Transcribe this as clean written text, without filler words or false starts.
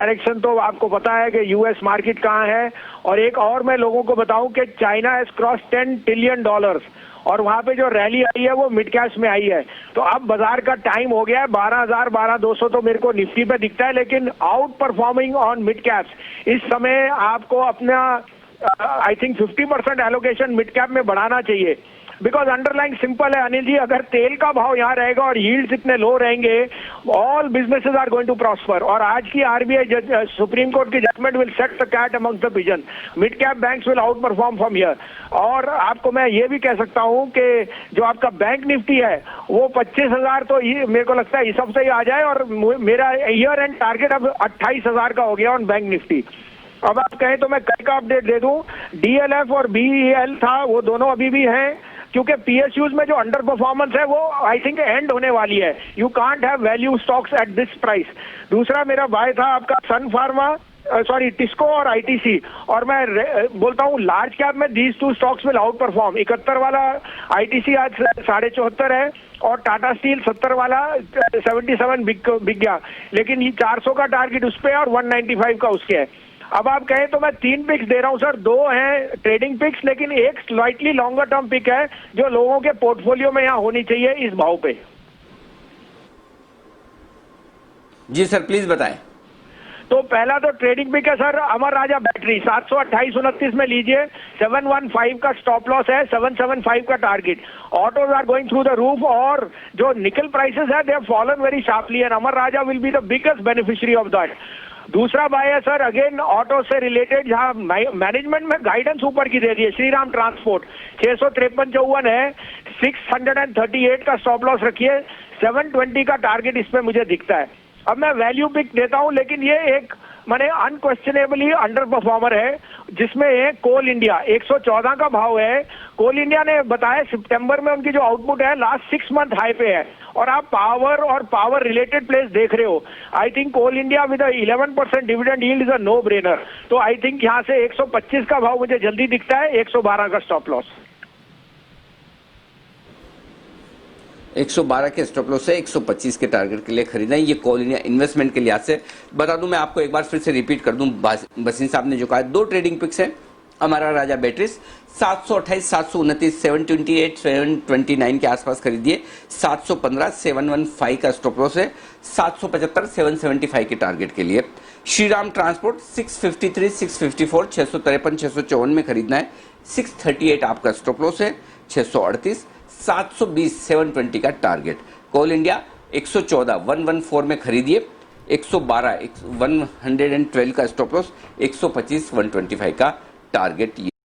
Direction तो आपको पता है कि यूएस मार्केट कहाँ है। और एक और मैं लोगों को बताऊं कि चाइना हैज क्रॉस $10 ट्रिलियन और वहां पे जो रैली आई है वो मिड कैप्स में आई है। तो अब बाजार का टाइम हो गया है। 12,000 12,200 तो मेरे को निफ्टी पे दिखता है, लेकिन out performing on mid caps. इस समय आपको अपना I think 50% allocation mid cap में बढ़ाना चाहिए। बिकॉज अंडरलाइन सिंपल है अनिल जी, अगर तेल का भाव यहाँ रहेगा और यील्ड्स इतने लो रहेंगे, all businesses are going to prosper. और आज की आरबीआई सुप्रीम कोर्ट की judgment will set the cat amongst the pigeon. Mid cap banks will outperform from here. और आपको मैं ये भी कह सकता हूँ कि जो आपका बैंक निफ्टी है वो 25,000 तो मेरे को लगता है इस हफ्ते ही आ जाए। और मेरा ईयर एंड टारगेट अब 28,000 का हो गया ऑन बैंक निफ्टी। अब आप कहें तो मैं कल का अपडेट दे दूं, डीएलएफ और बीईएल था वो दोनों अभी भी हैं, क्योंकि पीएसयूज में जो अंडर परफॉर्मेंस है वो आई थिंक एंड होने वाली है। You can't have value stocks at this price. दूसरा मेरा बाय था आपका सन फार्मा, सॉरी टिस्को और आईटीसी। और मैं बोलता हूँ लार्ज कैप में these two stocks will out perform. 71 वाला आईटीसी आज 74.5 है और टाटा स्टील 70 वाला 77 बिक गया, लेकिन ये 400 का टारगेट उस पे और 195 का उसके है। अब आप कहें तो मैं 3 पिक्स दे रहा हूं सर, 2 हैं ट्रेडिंग पिक्स, लेकिन एक स्लाइटली लॉन्गर टर्म पिक है जो लोगों के पोर्टफोलियो में यहां होनी चाहिए इस भाव पे। जी सर प्लीज बताएं। तो पहला तो ट्रेडिंग पिक है सर अमर राजा बैटरी, 728-29 में लीजिए। 715 का स्टॉप लॉस है, 775 का target. Autos are going through the roof और जो निकल प्राइसेस है they have fallen very sharply and Amar Raja will be the biggest beneficiary of that. दूसरा बाय है सर अगेन ऑटो से रिलेटेड, जहां मैनेजमेंट में गाइडेंस ऊपर की दे दी है। श्रीराम ट्रांसपोर्ट 653-54 है, 638 का स्टॉप लॉस रखिए, 720 का टारगेट इसमें मुझे दिखता है। अब मैं वैल्यू पिक देता हूं, लेकिन ये एक माने अनक्वेश्चनेबली अंडर परफॉर्मर है, जिसमें कोल इंडिया 114 का भाव है। कोल इंडिया ने बताया सितंबर में उनकी जो आउटपुट है लास्ट 6 मंथ हाई पे है। और आप पावर और पावर रिलेटेड प्लेस देख रहे हो, I think coal India with 11% dividend yield is a no brainer. तो आई थिंक यहां से 125 का भाव मुझे जल्दी दिखता है, 112 का स्टॉप लॉस। 112 के स्टॉप लॉस से 125 के टारगेट के लिए खरीदना है। ये कोल इंडिया इन्वेस्टमेंट के लिहाज से बता दूं, मैं आपको एक बार फिर से रिपीट कर दूं, बसीन साहब ने जो कहा, 2 ट्रेडिंग पिक्स है हमारा राजा बैटरीज 728, 729, 728, 729 के आसपास खरीदिए। 715, 715 का स्टॉप लॉस है, 775, 775 के टारगेट के लिए। श्रीराम ट्रांसपोर्ट 653, 654, 653, 654 में खरीदना है। 638 आपका स्टॉप लॉस है, 638, 720, 720 का टारगेट। कोल इंडिया 114, 114 में खरीदिए। 112, 112 का स्टॉप लॉस, 125, 125 का टारगेट।